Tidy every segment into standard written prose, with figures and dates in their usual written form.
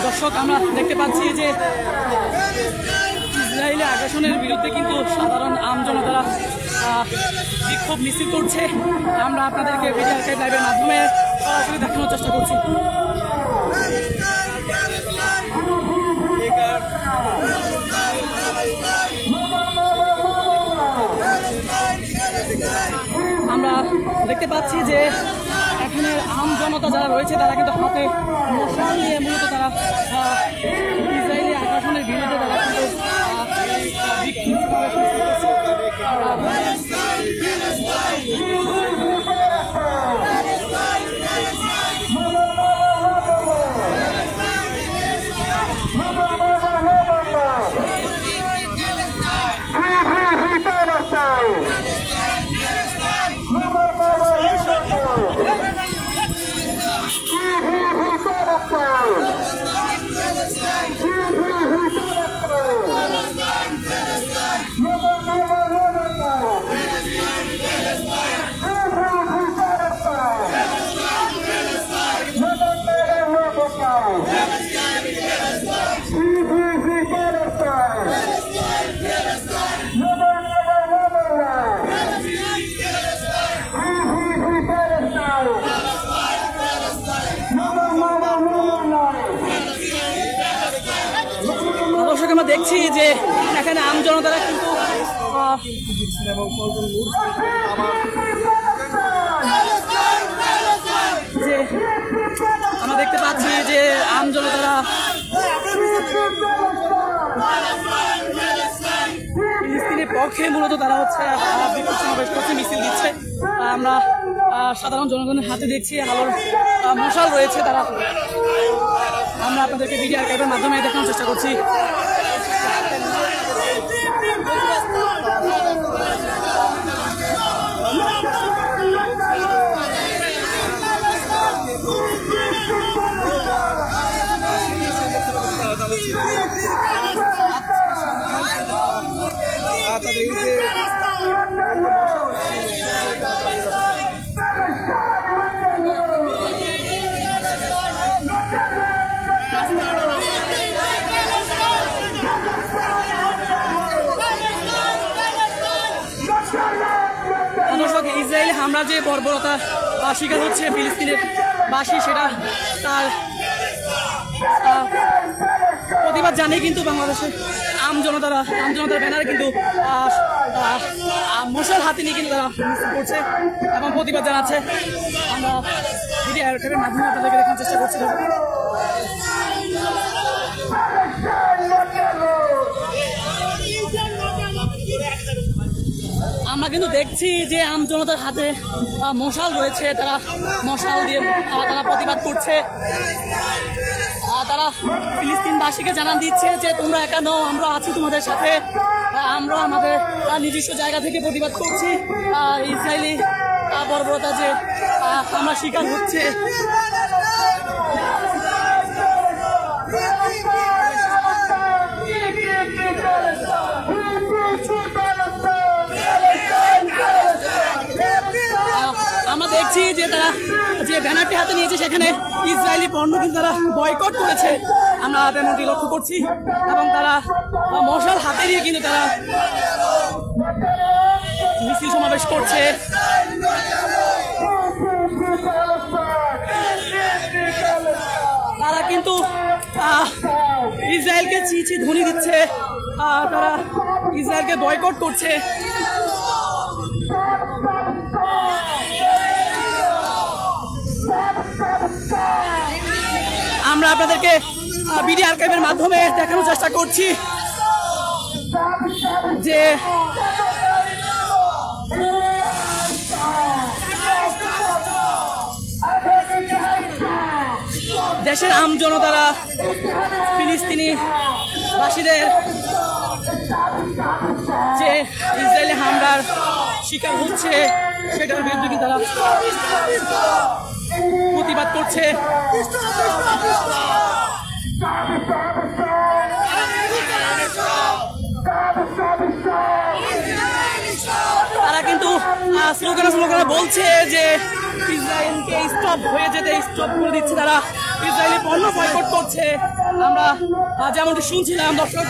দর্শক আমরা দেখতে পাচ্ছি যে ইসরায়েলি আগ্রাসনের বিরুদ্ধে কিন্তু সাধারণ আমজনতারা বিক্ষোভ মিছিল করছে। আমরা আপনাদেরকে ভিডিও আর্কাইভ লাইভের মাধ্যমে সরাসরি দেখানোর চেষ্টা করছি। আমরা দেখতে পাচ্ছি যে এখানে আম জনতা যারা রয়েছে তারা কিন্তু হাতে মশাল নিয়ে মূলত তারা ইসরায়েলি আগ্রাসনের বিরুদ্ধে তারা কিন্তু আমরা দেখছি যে এখানে আমজনতারা কিন্তু যে আমরা দেখতে পাচ্ছি যে আমজনতারা ফিলিস্তিনের পক্ষে মূলত তারা হচ্ছে বিক্ষোভ সমাবেশ করছে, মিছিল দিচ্ছে। আমরা সাধারণ জনগণের হাতে দেখছি আলোর মশাল রয়েছে, তারা আমরা আপনাদেরকে ভিডিও আর্কাইভের মাধ্যমে দেখানোর চেষ্টা করছি। ইসরায়েল হামলা যে বর্বরতা শিকার হচ্ছে ফিলিস্তিনের বাসী, সেটা তার প্রতিবাদ জানিয়ে কিন্তু বাংলাদেশের আমজনতার ব্যানারে কিন্তু মশাল হাতে নিয়ে কিন্তু তারা মিছিল করছে এবং প্রতিবাদ জানাচ্ছে। আমরা ভিডিও আর্কাইভের মাধ্যমে আপনাদেরকে দেখানোর চেষ্টা করছি। আমরা কিন্তু দেখছি যে আমজনতার হাতে মশাল রয়েছে, তারা মশাল দিয়ে তারা প্রতিবাদ করছে। তারা ফিলিস্তিনবাসীকে জানান দিচ্ছে যে তোমরা একা নও, আমরা আছি তোমাদের সাথে, আমরা আমাদের নিজস্ব জায়গা থেকে প্রতিবাদ করছি। ইসরায়েলি বর্বরতা যে আমরা শিকার হচ্ছে। আমরা দেখছি যে তারা যে ব্যানারটি হাতে নিয়েছে সেখানে ইসরায়েলি পণ্য কিন্তু তারা বয়কট করেছে, আমরা তেমনটি লক্ষ্য করছি। এবং তারা মশাল হাতে নিয়ে কিন্তু তারা মিছিল সমাবেশ করছে। তারা কিন্তু ইসরায়েলকে চি ধ্বনি দিচ্ছে, তারা ইসরায়েলকে বয়কট করছে। আমরা আপনাদেরকে ভিডিও আর্কাইভের মাধ্যমে দেখানোর চেষ্টা করছি যে দেশের আমজনতারা ফিলিস্তিনি বাসীদের যে ইসরায়েলি হামলার শিকার হচ্ছে সেটার বিরুদ্ধে তারা প্রতিবাদ করছে। তারা কিন্তু স্লোগানে বলছে যে ইসরায়েলকে স্টপ হয়ে যেতে স্টপ করে দিচ্ছে, তারা ইসরায়েলি পণ্য বয়কট করছে। আমরা যেমনটি শুনছিলাম দর্শক,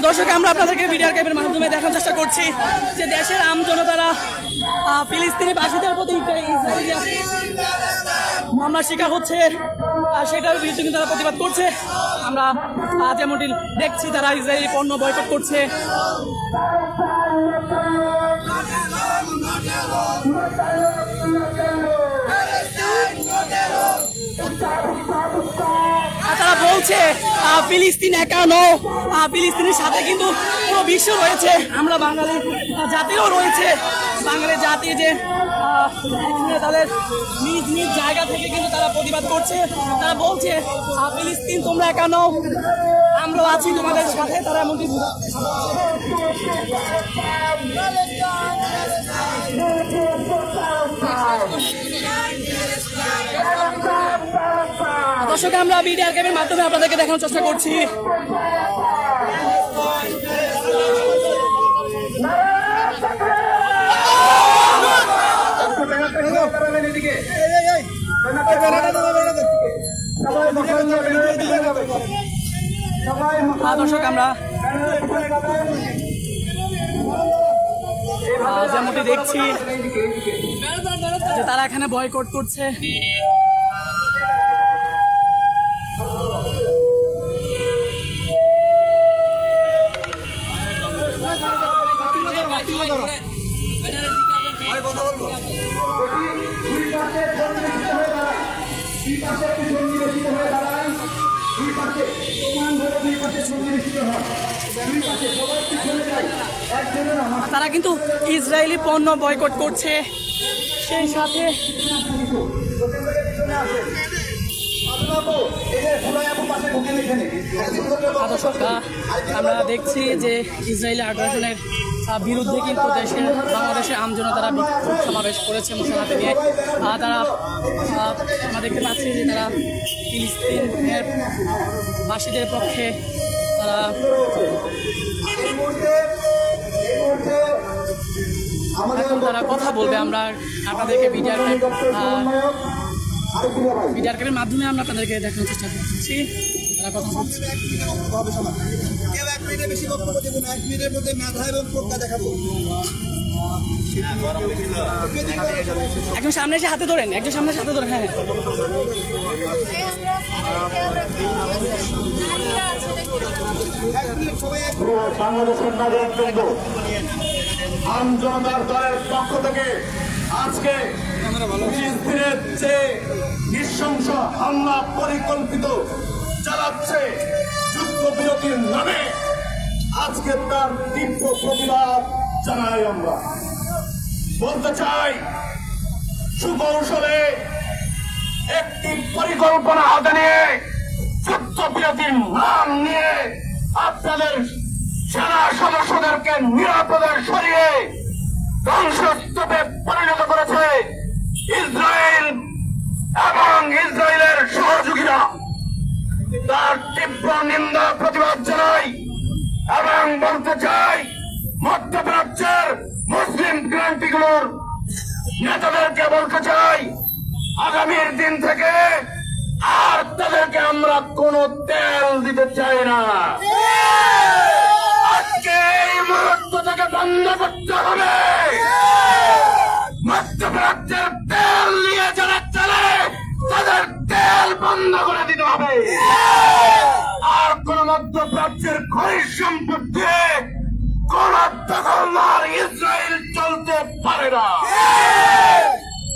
দর্শক আমরা আপনাদেরকে ভিডিও আর্কাইভের মাধ্যমে দেখার চেষ্টা করছি যে দেশের আমজনতারা ফিলিস্তিনি বাসীদের প্রতি ইসরায়েলি মামলার শিকার হচ্ছে, সেটার বিরুদ্ধে কিন্তু তারা প্রতিবাদ করছে। আমরা যেমনটি দেখছি তারা ইসরায়েলি পণ্য বয়কট করছে। তারা বলছে ফিলিস্তিন একা নয়, ফিলিস্তিনের সাথে কিন্তু পুরো বিশ্ব রয়েছে, আমরা বাঙালি জাতিও রয়েছে। বাঙালি জাতি যে তাদের নিজ নিজ জায়গা থেকে কিন্তু তারা প্রতিবাদ করছে। তারা বলছে ফিলিস্তিন তোমরা একা নও, আমরাও আছি তোমাদের সাথে। তারা এমনকি দর্শক আমরা ভিডিও আর্কাইভের মাধ্যমে আপনাদেরকে দেখানোর চেষ্টা করছি। দর্শক আমরা যেমনটি দেখছি যে তারা এখানে বয়কট করছে। তারা কিন্তু ইসরায়েলি পণ্য বয়কট করছে, সেই সাথে আমরা দেখছি যে ইসরায়েলি আগ্রাসনের বিরুদ্ধে কিন্তু বাংলাদেশের আমজনতারা বিক্ষোভ সমাবেশ করেছে মশাল হাতে নিয়ে। তারা আমরা দেখতে পাচ্ছি যে তারা ফিলিস্তিনের বাসীদের পক্ষে তারা কথা বলবে। আমরা আপনাদেরকে ভিডিও আর্কাইভের মাধ্যমে আমরা আপনাদেরকে দেখানোর চেষ্টা করছি তারা কথা বলছে। একজন সামনে এসে হাতে ধরেন, একজন সামনে হাতে ধরেন। হ্যাঁ বাংলাদেশের নাগরিকবৃন্দ, আমজনতার দলের পক্ষ থেকে আজকে ফিলিস্তিনের যে নৃশংস হামলা পরিকল্পিত চালাচ্ছে যুদ্ধবিরতির নামে, আজকে তার তীব্র প্রতিবাদ জানাই। আমরা বলতে চাই, সুকৌশলে একটি পরিকল্পনা হাতে নিয়ে যুদ্ধবিরতির নাম নিয়ে আপনাদের সেনা সদস্যদেরকে নিরাপদে সরিয়ে ধ্বংসস্তূপে পরিণত করেছে ইসরায়েল এবং ইসরায়েলের সহযোগীরা। তার তীব্র নিন্দা প্রতিবাদ জানাই এবং বলতে চাই, মধ্যপ্রাচ্যের মুসলিম ক্রান্তিগুলোর নেতাদেরকে বলতে চাই, আগামীর দিন থেকে আর তাদেরকে আমরা কোনো তেল দিতে চাই না। আজকে এই মুহূর্ত থেকে বন্ধ করতে হবে। মধ্যপ্রাচ্যের তেল নিয়ে যারা চলে তাদের তেল বন্ধ করে দিতে হবে। আর কোন মধ্যপ্রাচ্যের খনিজ সম্পত্তি কোন দখলদার ইসরায়েল চলতে পারে না।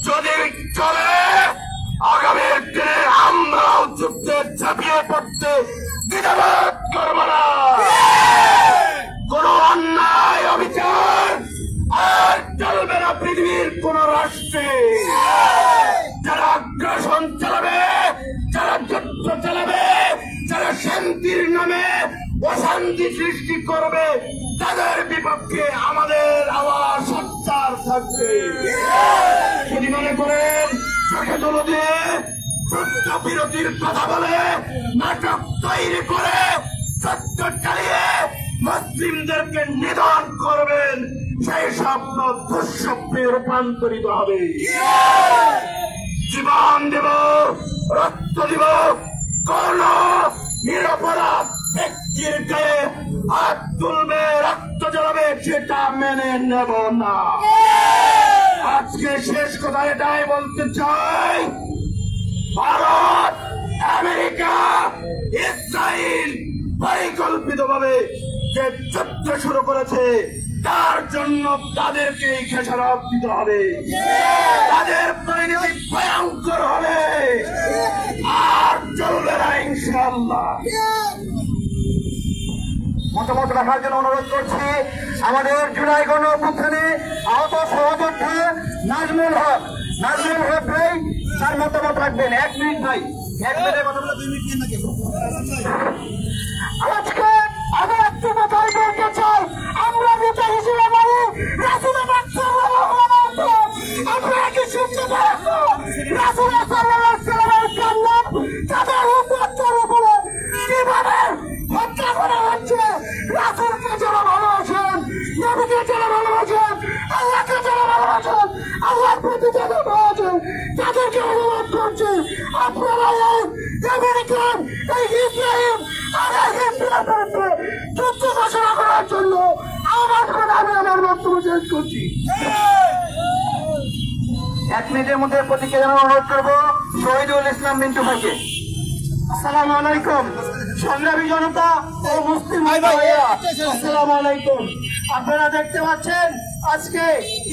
যদি চলে, আগামীর দিনে আমরাও যুদ্ধে ঝাঁপিয়ে পড়তে দ্বিধাবোধ করব না। কোন অন্যায় অবিচার আর চলবে না পৃথিবীর কোন রাষ্ট্রে। যারা আগ্রাসন চালাবে, যারা যুদ্ধ চালাবে, যারা শান্তির নামে অশান্তি সৃষ্টি করবে, তাদের বিপক্ষে আমাদের আওয়াজ সোচ্চার থাকবে। তুলে দিয়ে যুদ্ধ বিরতির কথা বলে নাটক তৈরি করে যুদ্ধ চালিয়ে মুসলিমদেরকে নিধন করবেন, সেই স্বপ্ন দুঃস্বপ্নে রূপান্তরিত হবে। জীবন দেব, রক্ত দিব, কোন নিরপরাধ ব্যক্তির গায়ে হাত তুলবে, রক্ত জ্বলাবে, সেটা মেনে নেব না। আজকে শেষ কথা এটাই বলতে চাই, ভারত, আমেরিকা, ইসরায়েল পরিকল্পিতভাবে যে যুদ্ধ শুরু করেছে তার জন্য তাদেরকেই খেসারত দিতে হবে। তাদের পরিণতি ভয়ঙ্কর হবে, আর চলবে না ইনশাআল্লাহ। মতামত রাখার জন্য অনুরোধ করছি আমাদের জুলাই গণ অভ্যুত্থানে আহত সহযোদ্ধা নাজমুল হক ভাই তার মতামত রাখবেন। 1 মিনিট ভাই, 1 মিনিটের কথা বলে 2 মিনিট নিয়ে নাকি। আজকে আমি একটু কথাই বলতে চাই, আমরা নেতা হিসেবে বলি রাসূলুল্লাহ সাল্লাল্লাহু আলাইহি ওয়াসাল্লাম, আপনারা কি শুনতে পাচ্ছেন? রাসূলুল্লাহ সাল্লাল্লাহু আলাইহি ওয়াসাল্লামের কান্নাম তাদের উম্মতের উপরে কিভাবে হত্যা করা হচ্ছে। রাসূলকে যারা ভালোবাসেন, নবীকে যারা ভালোবাসেন, আল্লাহকে যারা ভালোবাসেন, আল্লাহর প্রতি যারা ভালোবাসেন, তাদেরকে অনুরোধ করছে আপনারা এই আমেরিকান, এই ইসরায়েল আর ইসরায়েলের বিরুদ্ধে যুদ্ধ ঘোষণা করার জন্য আহ্বান করে আমি আমার বক্তব্য শেষ করছি। 1 মিনিটের মধ্যে প্রতিক্রিয়া জানানোর অনুরোধ করবো শহীদুল ইসলাম মিন্টু ভাইকে। আসসালামু আলাইকুম সংগ্রামী জনতা ও মুসলিম ভাইয়া, আসসালামু আলাইকুম। আপনারা দেখতে পাচ্ছেন আজকে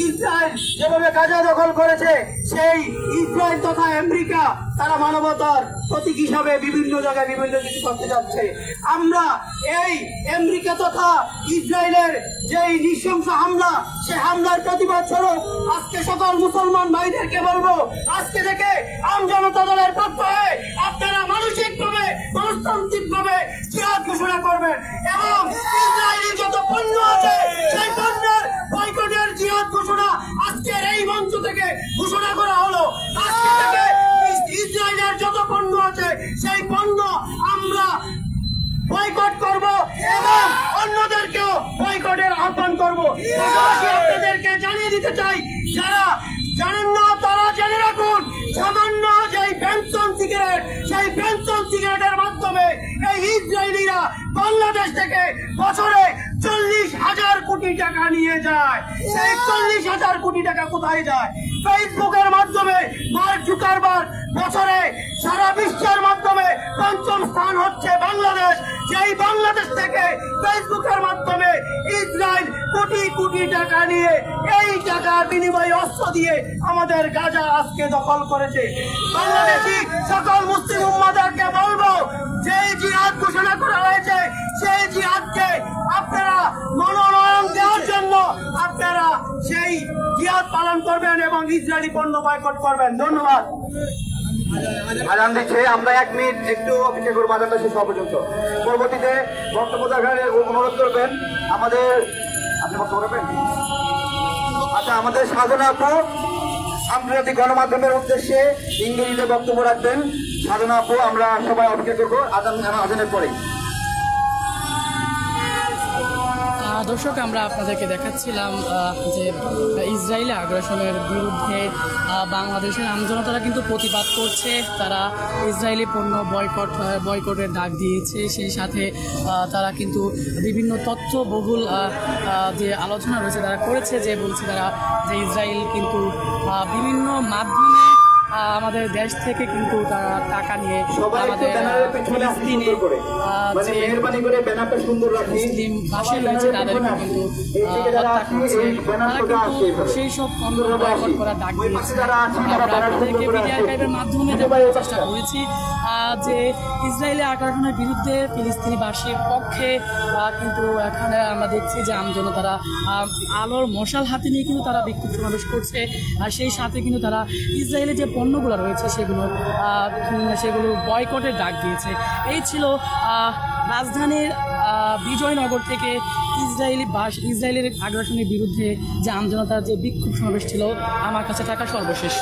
ইসরায়েল যেভাবে গাজা দখল করেছে, সেই ইসরায়েল তথা আমেরিকা তারা মানবতার প্রতীক হিসাবে বিভিন্ন জায়গায় বিভিন্ন কিছু করতে যাচ্ছে। আমরা এই আমেরিকা তথা ইসরায়েলের যে নৃশংস হামলা, সে হামলার প্রতিবাদ স্বরূপ আজকে সকল মুসলমান ভাইদেরকে বলবো, আজকে থেকে আম জনতা দলের পক্ষ হয়ে আপনারা মানসিকভাবে, মনস্তান্ত্রিকভাবে জিহাদ ঘোষণা করবেন এবং ইসরায়েলি যত পণ্য আছে সেই পণ্যের বয়কটের জিহাদ ঘোষণা আজকের এই মঞ্চ থেকে ঘোষণা করা হলো। আজকে থেকে ইসরায়েলের যত পণ্য আছে সেই পণ্য আমরা বয়কট করব এবং অন্যদেরকেও বয়কটের আহ্বান করব। পাশাপাশি আপনাদেরকে জানিয়ে দিতে চাই, যারা জানেন না তারা জেনে রাখুন, সামান্য যেই পেনশন সিগারেট, সেই পেনশন সিগারেটের মাধ্যমে এই ইসরায়েলিরা বাংলাদেশ থেকে বছরে 40,000 কোটি টাকা নিয়ে যায়। সেই 40,000 কোটি টাকা কোথায় যায়? ফেসবুকের মাধ্যমে মার্ক জুকারবার্গ বছরে সারা বিশ্বের মাধ্যমে 5ম স্থান হচ্ছে বাংলাদেশ। যেই বাংলাদেশ থেকে ফেসবুকের মাধ্যমে ইসরায়েল কোটি কোটি টাকা নিয়ে এই টাকার বিনিময়ে অস্ত্র দিয়ে আমাদের গাজা আজকে দখল করেছে। বাংলাদেশি সকল মুসলিম উম্মাদেরকে বলবো, যেই জিহাদ ঘোষণা করা হয়েছে সেই জিহাদকে আপনারা মনোনয়ন দেওয়ার জন্য আপনারা সেই জিহাদ পালন করবেন এবং ইসরায়েলি পণ্য বয়কট করবেন। ধন্যবাদ। আজান দিচ্ছে, আমরা 1 মিনিট একটু অপেক্ষা করবো আজানটা শেষ হওয়া পর্যন্ত। পরবর্তীতে বক্তব্য দেখার অনুরোধ করবেন আমাদের, আপনি বক্তব্য রাখবেন? আচ্ছা, আমাদের সাধনা আপু আন্তর্জাতিক গণমাধ্যমের উদ্দেশ্যে ইংরেজিতে বক্তব্য রাখবেন। সাধনা আপু, আমরা সবাই অপেক্ষা করবো আজানের পরে। দর্শক, আমরা আপনাদেরকে দেখাচ্ছিলাম যে ইসরায়েলি আগ্রাসনের বিরুদ্ধে বাংলাদেশের আমজনতারা কিন্তু প্রতিবাদ করছে। তারা ইসরায়েলি পণ্য বয়কটের ডাক দিয়েছে। সেই সাথে তারা কিন্তু বিভিন্ন তথ্যবহুল যে আলোচনা রয়েছে তারা করেছে, যে বলছে তারা যে ইসরায়েল কিন্তু বিভিন্ন মাধ্যমে আমাদের দেশ থেকে কিন্তু তারা টাকা নিয়ে আমাদের ফিলিস্তিনে মুসলিম ভাষী রয়েছে তাদেরকে কিন্তু হত্যা করছে। তারা কিন্তু সেই সব পণ্য বয়কট করার ডাক দিয়েছে। আমরা আপনাদেরকে মিডিয়া আর্কাইভের মাধ্যমে দেখার চেষ্টা করেছি যে ইসরায়েলি আগ্রাসনের বিরুদ্ধে ফিলিস্তিনিবাসীর পক্ষে কিন্তু এখানে আমরা দেখছি যে আমজনতারা আলোর মশাল হাতে নিয়ে কিন্তু তারা বিক্ষোভ সমাবেশ করছে। আর সেই সাথে কিন্তু তারা ইসরায়েলে যে পণ্যগুলো রয়েছে সেগুলো বয়কটের ডাক দিয়েছে। এই ছিল রাজধানীর বিজয়নগর থেকে ইসরায়েলের আগ্রাসনের বিরুদ্ধে যে আমজনতার যে বিক্ষোভ সমাবেশ ছিল। আমার কাছে টাকা সর্বশেষ।